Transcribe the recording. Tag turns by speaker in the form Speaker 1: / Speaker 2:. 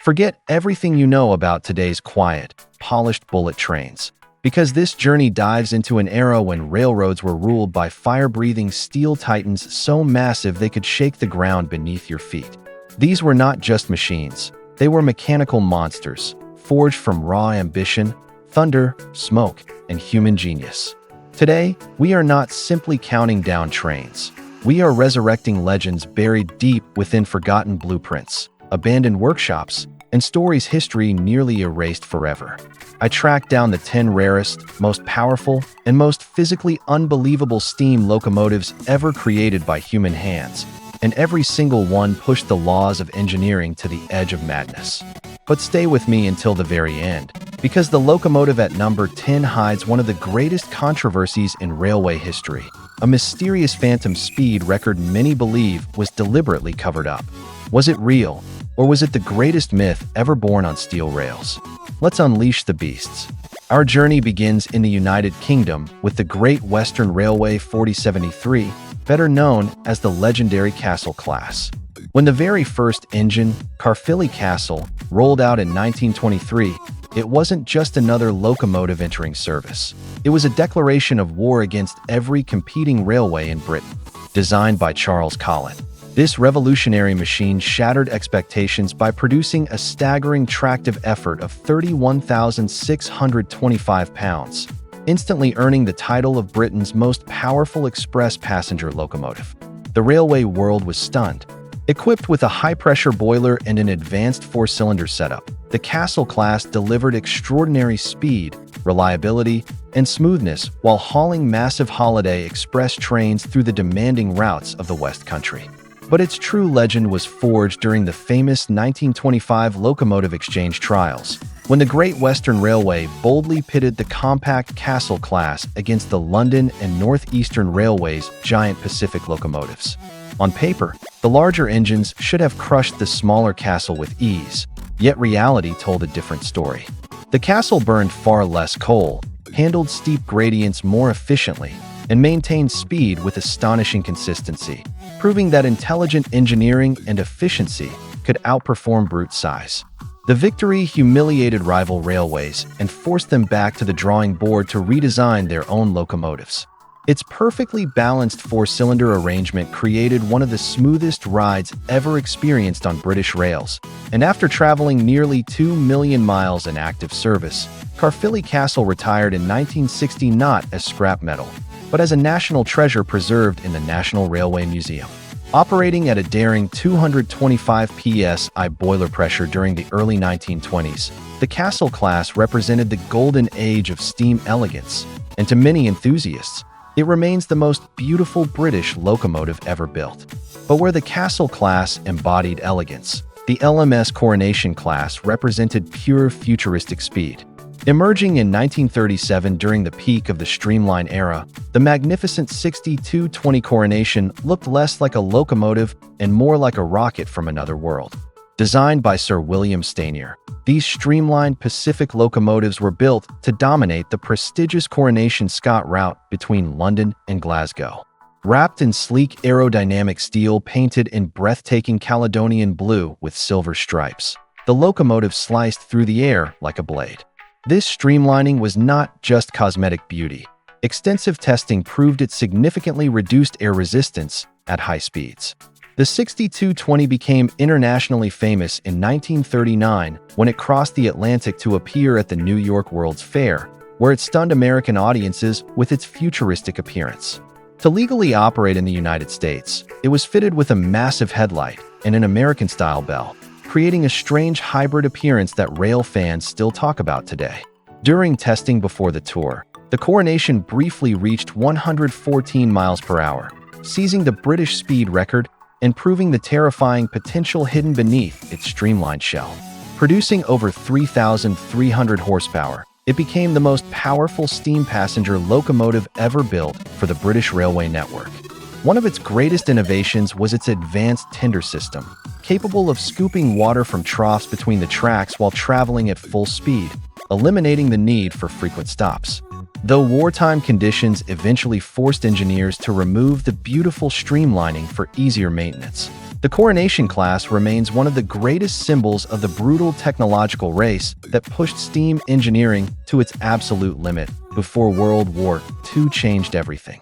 Speaker 1: Forget everything you know about today's quiet, polished bullet trains, because this journey dives into an era when railroads were ruled by fire-breathing steel titans so massive they could shake the ground beneath your feet. These were not just machines, they were mechanical monsters, forged from raw ambition, thunder, smoke, and human genius. Today, we are not simply counting down trains. We are resurrecting legends buried deep within forgotten blueprints, abandoned workshops, and stories history nearly erased forever. I tracked down the 10 rarest, most powerful, and most physically unbelievable steam locomotives ever created by human hands, and every single one pushed the laws of engineering to the edge of madness. But stay with me until the very end, because the locomotive at number 10 hides one of the greatest controversies in railway history, a mysterious phantom speed record many believe was deliberately covered up. Was it real, or was it the greatest myth ever born on steel rails? Let's unleash the beasts. Our journey begins in the United Kingdom with the Great Western Railway 4073, better known as the legendary Castle class. When the very first engine, Caerphilly Castle, rolled out in 1923, it wasn't just another locomotive entering service. It was a declaration of war against every competing railway in Britain. Designed by Charles Collin, this revolutionary machine shattered expectations by producing a staggering tractive effort of 31,625 pounds, instantly earning the title of Britain's most powerful express passenger locomotive. The railway world was stunned. Equipped with a high-pressure boiler and an advanced four-cylinder setup, the Castle class delivered extraordinary speed, reliability, and smoothness while hauling massive holiday express trains through the demanding routes of the West Country. But its true legend was forged during the famous 1925 locomotive exchange trials, when the Great Western Railway boldly pitted the compact Castle class against the London and Northeastern Railway's giant Pacific locomotives. On paper, the larger engines should have crushed the smaller Castle with ease, yet reality told a different story. The Castle burned far less coal, handled steep gradients more efficiently, and maintained speed with astonishing consistency, proving that intelligent engineering and efficiency could outperform brute size. The victory humiliated rival railways and forced them back to the drawing board to redesign their own locomotives. Its perfectly balanced four-cylinder arrangement created one of the smoothest rides ever experienced on British rails, and after traveling nearly 2 million miles in active service, Caerphilly Castle retired in 1960 not as scrap metal, but as a national treasure preserved in the National Railway Museum. Operating at a daring 225 psi boiler pressure during the early 1920s, the Castle class represented the golden age of steam elegance, and to many enthusiasts, it remains the most beautiful British locomotive ever built. But where the Castle class embodied elegance, the LMS Coronation class represented pure futuristic speed. Emerging in 1937 during the peak of the Streamline era, the magnificent 6220 Coronation looked less like a locomotive and more like a rocket from another world. Designed by Sir William Stanier, these streamlined Pacific locomotives were built to dominate the prestigious Coronation Scott route between London and Glasgow. Wrapped in sleek aerodynamic steel painted in breathtaking Caledonian blue with silver stripes, the locomotive sliced through the air like a blade. This streamlining was not just cosmetic beauty. Extensive testing proved it significantly reduced air resistance at high speeds. The 6220 became internationally famous in 1939 when it crossed the Atlantic to appear at the New York World's Fair, where it stunned American audiences with its futuristic appearance. To legally operate in the United States, it was fitted with a massive headlight and an American-style bell, creating a strange hybrid appearance that rail fans still talk about today. During testing before the tour, the Coronation briefly reached 114 miles per hour, seizing the British speed record and proving the terrifying potential hidden beneath its streamlined shell. Producing over 3,300 horsepower, it became the most powerful steam passenger locomotive ever built for the British railway network. One of its greatest innovations was its advanced tender system, capable of scooping water from troughs between the tracks while traveling at full speed, eliminating the need for frequent stops. Though wartime conditions eventually forced engineers to remove the beautiful streamlining for easier maintenance, The Coronation class remains one of the greatest symbols of the brutal technological race that pushed steam engineering to its absolute limit before World War II changed everything.